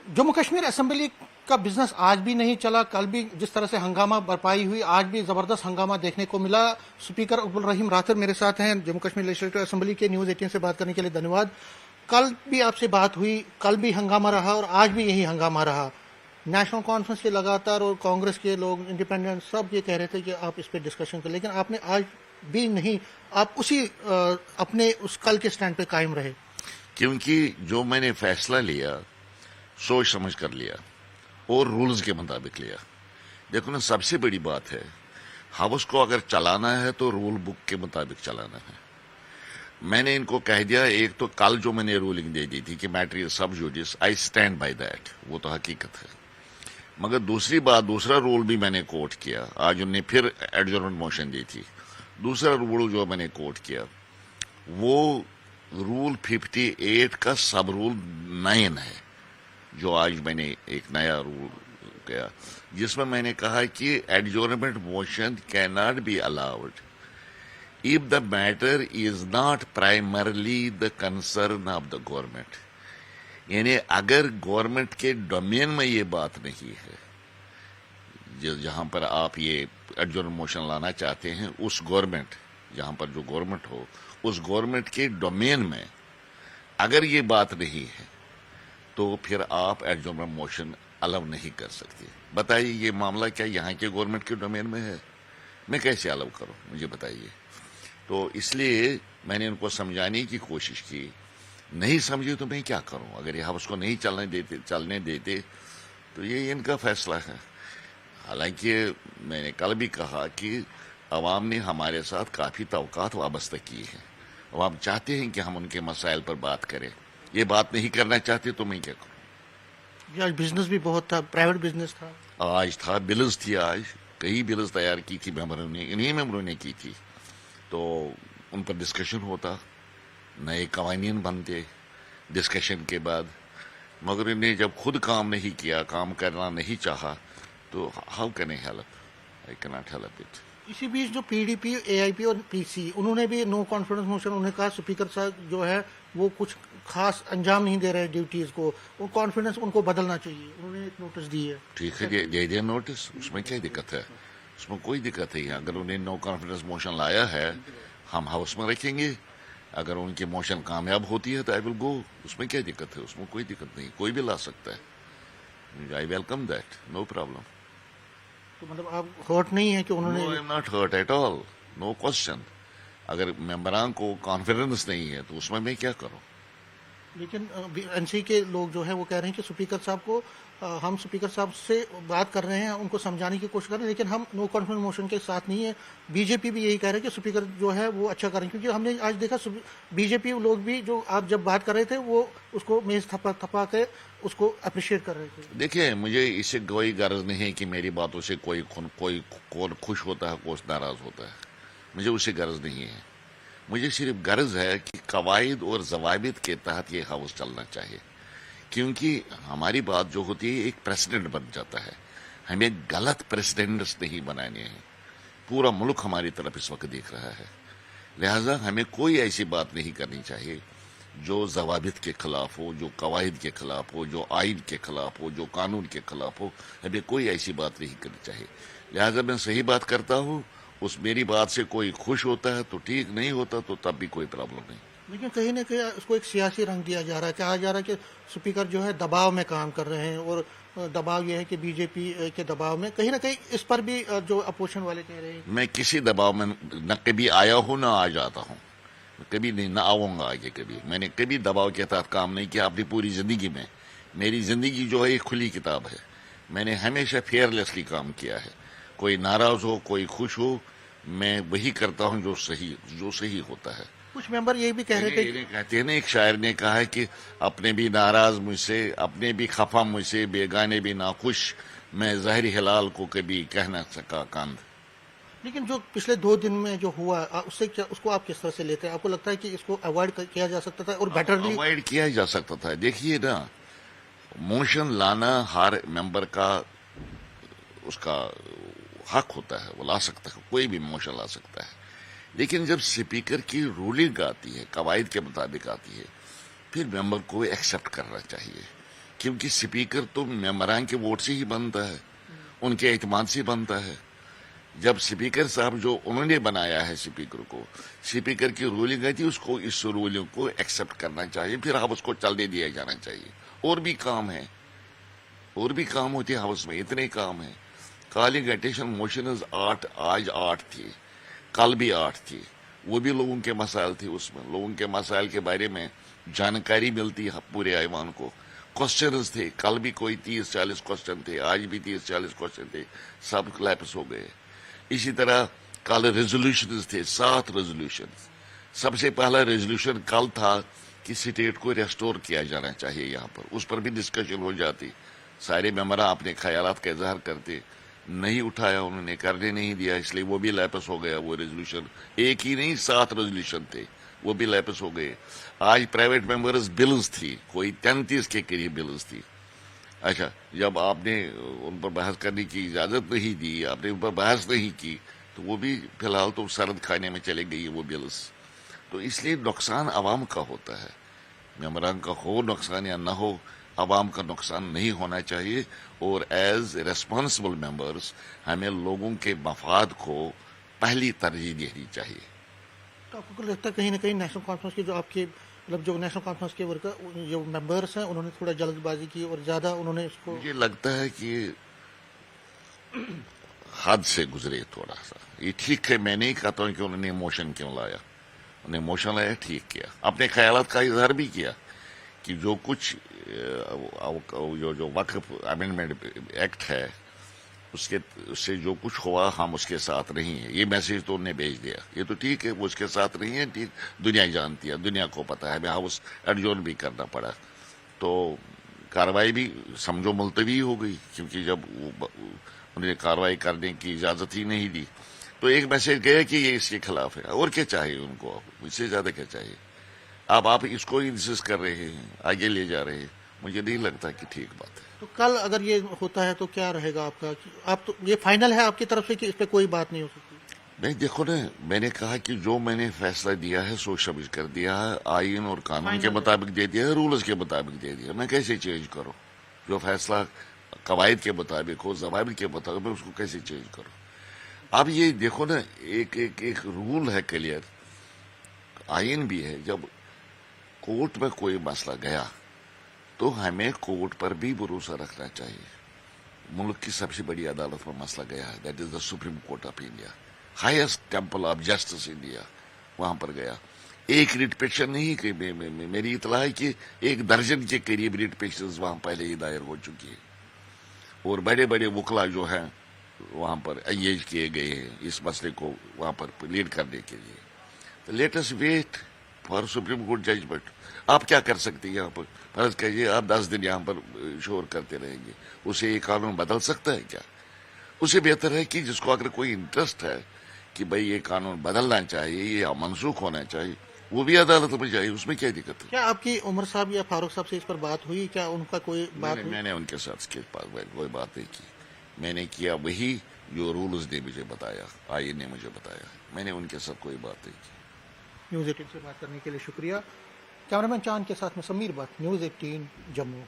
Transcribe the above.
Jammu Kashmir assembly का business आज भी नहीं चला। कल भी जिस तरह से हंगामा बरपाई हुई, आज भी जबरदस्त हंगामा देखने को मिला। स्पीकर अब्दुल रहीम राठौर मेरे साथ हैं। जम्मू कश्मीर लेजिस्लेटिव असेंबली के न्यूज 18 से बात करने के लिए धन्यवाद। कल भी आपसे बात हुई, कल भी हंगामा रहा और आज भी यही हंगामा रहा। नेशनल कॉन्फ्रेंस के लगातार और कांग्रेस के लोग, इंडिपेंडेंट, सब ये कह रहे थे कि आप इस पर डिस्कशन करें, लेकिन आपने आज भी नहीं, आप उसी अपने उस कल के स्टैंड पे कायम रहे। क्योंकि जो मैंने फैसला लिया सोच समझ कर लिया और रूल्स के मुताबिक लिया। देखो ना, सबसे बड़ी बात है, हाउस को अगर चलाना है तो रूल बुक के मुताबिक चलाना है। मैंने इनको कह दिया, एक तो कल जो मैंने रूलिंग दे दी थी कि मैटर इज सब जुडिस, आई स्टैंड बाय दैट, वो तो हकीकत है। मगर दूसरी बात, दूसरा रूल भी मैंने कोट किया। आज उन्हें फिर एडजर्नमेंट मोशन दी थी। दूसरा रूल जो मैंने कोट किया वो रूल 58 का सब रूल 9 है, जो आज मैंने एक नया रूल किया, जिसमें मैंने कहा कि adjournment motion can not be allowed if the matter is not primarily the concern of the government। यानी अगर गवर्नमेंट के डोमेन में ये बात नहीं है, जहां पर आप ये एडजर्न मोशन लाना चाहते हैं, उस गवर्नमेंट, जहां पर जो गवर्नमेंट हो, उस गवर्नमेंट के डोमेन में अगर ये बात नहीं है तो फिर आप एडजर्न मोशन अलाउ नहीं कर सकते। बताइए, ये मामला क्या यहाँ के गवर्नमेंट के डोमेन में है? मैं कैसे अलाउ करूं, मुझे बताइए। तो इसलिए मैंने उनको समझाने की कोशिश की। नहीं समझे तो मैं क्या करूं? अगर ये हाउस को नहीं चलने देते तो ये इनका फैसला है। हालांकि मैंने कल भी कहा कि अवाम ने हमारे साथ काफी तवक्कात वाबस्ता की है। अवाम चाहते हैं कि हम उनके मसाइल पर बात करें। ये बात नहीं करना चाहते तो मैं क्या करूं? आज बिजनेस भी बहुत था, प्राइवेट बिजनेस था, आज था, बिल्स थी, आज कई बिल्स तैयार की थी मेंबरों ने, इन्हीं मेंबरों ने की थी। तो उन पर डिस्कशन होता, नए कवानीन बनते डिस्कशन के बाद। मगर इन्हें जब खुद काम नहीं किया, काम करना नहीं चाहा, तो how can I help? I can not help it. इसी बीच जो पीडीपी, एआईपी और पीसी, उन्होंने भी नो कॉन्फिडेंस मोशन, उन्होंने कहा स्पीकर साहब जो है वो कुछ खास अंजाम नहीं दे रहे ड्यूटीज को, वो कॉन्फिडेंस उनको बदलना चाहिए। उन्होंने एक नोटिस दी है। ठीक है, दे दिया नोटिस, उसमें क्या दिक्कत है? उसमें कोई दिक्कत नहीं है। अगर उन्हें नो कॉन्फिडेंस मोशन लाया है, हम हाउस में रखेंगे। अगर उनकी मोशन कामयाब होती है तो आई विल गो। उसमें क्या दिक्कत है? उसमें कोई दिक्कत नहीं, कोई भी ला सकता है। I welcome that, no problem. तो मतलब आप हर्ट नहीं है कि उन्होंने? No, I am not hurt at all, no question. अगर मेंबरान को कॉन्फिडेंस नहीं है तो उसमें मैं क्या करूं? लेकिन एनसी के लोग जो है वो कह रहे हैं कि स्पीकर साहब को, हम स्पीकर साहब से बात कर रहे हैं, उनको समझाने की कोशिश कर रहे हैं, लेकिन हम नो कॉन्फिडेंस मोशन के साथ नहीं है। बीजेपी भी यही कह रहे हैं कि स्पीकर जो है वो अच्छा कर रहे हैं, क्योंकि हमने आज देखा बीजेपी लोग भी, जो आप जब बात कर रहे थे, वो उसको मेज थपा के उसको अप्रिशिएट कर रहे थे। देखिए, मुझे इससे कोई गर्ज नहीं है कि मेरी बातों से कोई कौन खुश होता है, कौन नाराज होता है। मुझे उससे गर्ज नहीं है। मुझे सिर्फ गर्ज है कि कवायद और जवाबित के तहत ये हाउस चलना चाहिए, क्योंकि हमारी बात जो होती है एक प्रेसिडेंट बन जाता है। हमें गलत प्रेसिडेंट्स नहीं बनाने हैं। पूरा मुल्क हमारी तरफ इस वक्त देख रहा है, लिहाजा हमें कोई ऐसी बात नहीं करनी चाहिए जो जवाबित के खिलाफ हो, जो कवायद के खिलाफ हो, जो आइन के खिलाफ हो, जो कानून के खिलाफ हो। हमें कोई ऐसी बात नहीं करनी चाहिए। लिहाजा मैं सही बात करता हूँ, उस मेरी बात से कोई खुश होता है तो ठीक, नहीं होता तो तब भी कोई प्रॉब्लम नहीं। लेकिन कहीं ना कहीं उसको एक सियासी रंग दिया जा रहा है, कहा जा रहा है कि स्पीकर जो है दबाव में काम कर रहे हैं, और दबाव यह है कि बीजेपी के दबाव में, कहीं ना कहीं इस पर भी जो अपोजिशन वाले कह रहे हैं। मैं किसी दबाव में न कभी आया हूं ना आ जाता हूं, कभी नहीं, ना आऊंगा आगे कभी। मैंने कभी दबाव के तहत काम नहीं किया अपनी पूरी जिंदगी में। मेरी जिंदगी जो है एक खुली किताब है। मैंने हमेशा फेयरलेसली काम किया है। कोई नाराज हो, कोई खुश हो, मैं वही करता हूं जो सही होता है। कुछ मेंबर ये भी कह रहे थे, कहते हैं ना, एक शायर ने कहा है कि अपने भी नाराज मुझसे, अपने भी खफा मुझसे, बेगाने भी नाखुश, मैं ज़ाहिरी हिलाल को कभी कह न सका कांद। लेकिन जो पिछले 2 दिन में जो हुआ, उससे क्या, उसको आप किस तरह से लेते हैं? आपको लगता है कि इसको अवॉइड किया जा सकता था और बेटरली अवॉइड किया जा सकता था? देखिए ना, मोशन लाना हर मेंबर का उसका हक होता है, वो ला सकता है, कोई भी मोशन ला सकता है। लेकिन जब स्पीकर की रूलिंग आती है, कवायद के मुताबिक आती है, फिर मेंबर को एक्सेप्ट करना चाहिए। کیونکہ سپیکر تو ممبران کے ووٹ سے ہی بنتا ہے، ان کے اعتماد سے بنتا ہے. جب سپیکر صاحب جو انہوں نے بنایا ہے سپیکر کو، سپیکر کی رولنگ آئی تھی، اس کو اس رولنگ کو ایکسپٹ کرنا چاہیے، پھر ہاؤس کو چلنے دیا جانا چاہیے. اور بھی کام ہے، اور بھی کام ہوتے ہیں ہاؤس میں، اتنے کام ہیں. کالنگ اٹینشن موشنز 8 آج 8 تھی، کل بھی 8 تھی. وہ بھی لوگوں کے مسائل تھے، اس میں لوگوں کے مسائل کے بارے میں جانکاری ملتی ہے پورے ایوان کو. کوشچنز تھے، کل بھی کوئی 30-40 کوشچن تھے، آج بھی 30-40 کوشچن تھے، سب لیپس ہو گئے. اسی طرح کل ریزولوشنز تھے، 7 ریزولوشنز. سب سے پہلا ریزولوشن کل تھا کہ اسٹیٹ کو ریسٹور کیا جانا چاہیے. یہاں پر اس پر بھی ڈسکشن ہو جاتی، سارے ممبران اپنے خیالات کا اظہار کرتے. نہیں اٹھایا انہوں نے، کرنے نہیں دیا، اس لیے وہ بھی لیپس ہو گیا. وہ ریزولوشن ایک ہی نہیں 7 ریزولوشن تھے، وہ بھی لیپس ہو گئے. آج پرائیویٹ ممبرز بلز تھی، کوئی 33 کے قریب بلز تھی. اچھا، جب آپ نے ان پر بحث کرنے کی اجازت نہیں دی، آپ نے ان پر بحث نہیں کی، تو وہ بھی فی الحال تو سرد کھانے میں چلے گئی وہ بلز. تو اس لیے نقصان عوام کا ہوتا ہے. ممبران کا ہو نقصان یا نہ ہو، عوام کا نقصان نہیں ہونا چاہیے. اور ایز ریسپانسبل ممبرس ہمیں لوگوں کے مفاد کو پہلی ترجیح دینی چاہیے. تو آپ کو لگتا ہے کہیں نہ کہیں نیشنل کانفرنس کے جو آپ کے مطلب جو نیشنل کانفرنس کے ورکر جو ممبرس ہیں انہوں نے تھوڑا جلد بازی کی اور زیادہ انہوں نے اس کو مجھے لگتا ہے کہ حد سے گزرے تھوڑا سا. یہ ٹھیک ہے، میں نہیں کہتا ہوں کہ انہوں نے موشن کیوں لایا. انہوں نے موشن لایا، ٹھیک کیا، اپنے خیالات کا اظہار بھی کیا کہ جو کچھ جو وقف امینڈمنٹ ایکٹ ہے اس سے جو کچھ ہوا ہم اس کے ساتھ نہیں ہیں. یہ میسج تو انہوں نے بھیج دیا، یہ تو ٹھیک ہے، وہ اس کے ساتھ نہیں ہے. ٹھیک، دنیا جانتی ہے، دنیا کو پتا ہے، ہمیں ہاؤس ایڈجورن بھی کرنا پڑا. تو کاروائی بھی سمجھو ملتوی ہو گئی، کیونکہ جب انہوں نے کاروائی کرنے کی اجازت ہی نہیں دی تو ایک میسج گیا کہ یہ اس کے خلاف ہے. اور کیا چاہیے ان کو، اس سے زیادہ کیا چاہیے؟ اب آپ اس کو انسسٹ کر رہے ہیں، آگے لے جا رہے ہیں، مجھے نہیں لگتا کہ ٹھیک بات ہے. تو کل اگر یہ ہوتا ہے تو کیا رہے گا آپ کا؟ آپ تو یہ فائنل ہے آپ کی طرف سے کہ اس پہ کوئی بات نہیں ہو سکتی؟ نہیں، دیکھو نا، میں نے کہا کہ جو میں نے فیصلہ دیا ہے سوچ سمجھ کر دیا ہے، آئین اور قانون کے مطابق دے دیا ہے، رولز کے مطابق دے دیا. میں کیسے چینج کروں؟ جو فیصلہ قواعد کے مطابق ہو، ضوابط کے مطابق، میں اس کو کیسے چینج کروں؟ اب یہ دیکھو نا، ایک رول ہے کلیئر، آئین بھی ہے. جب کورٹ میں کوئی مسئلہ گیا تو ہمیں کورٹ پر بھی بھروسہ رکھنا چاہیے. ملک کی سب سے بڑی عدالت پر مسئلہ گیا ہے، that is the supreme court of India, highest temple of justice India. وہاں پر گیا، ایک ریٹ پیٹیشن نہیں کہ میری اطلاع ہے کہ 1 درجن کے قریب ریٹ پیٹیشنز وہاں پہلے ہی دائر ہو چکی ہے. اور بڑے بڑے وکلا جو ہیں وہاں پر انگیج کیے گئے ہیں اس مسئلے کو وہاں پر لیڈ کرنے کے لیے. Let us wait for supreme court judgment. آپ کیا کر سکتے ہیں یہاں پر؟ فرض کیجیے آپ 10 دن یہاں پر شور کرتے رہیں گے، اسے یہ قانون بدل سکتا ہے کیا؟ اسے بہتر ہے کہ جس کو اگر کوئی انٹرسٹ ہے کہ بھئی یہ قانون بدلنا چاہیے یا منسوخ ہونا چاہیے، وہ بھی عدالت میں جائے، اس میں کیا دقت ہے؟ کیا آپ کی عمر صاحب یا فاروق صاحب سے اس پر بات ہوئی؟ کیا ان کا کوئی بات ہوئی؟ میں نے ان کے ساتھ اس کے پاس کوئی بات نہیں کی. میں نے کیا وہی جو رولز نے مجھے بتایا، آئین نے مجھے بتایا. میں نے ان کے ساتھ کوئی بات نہیں کی. نیوز 18 سے بات کرنے کے لیے شکریہ. کیمرامین چاند کے ساتھ میں سمیر بٹ، نیوز 18 جموں.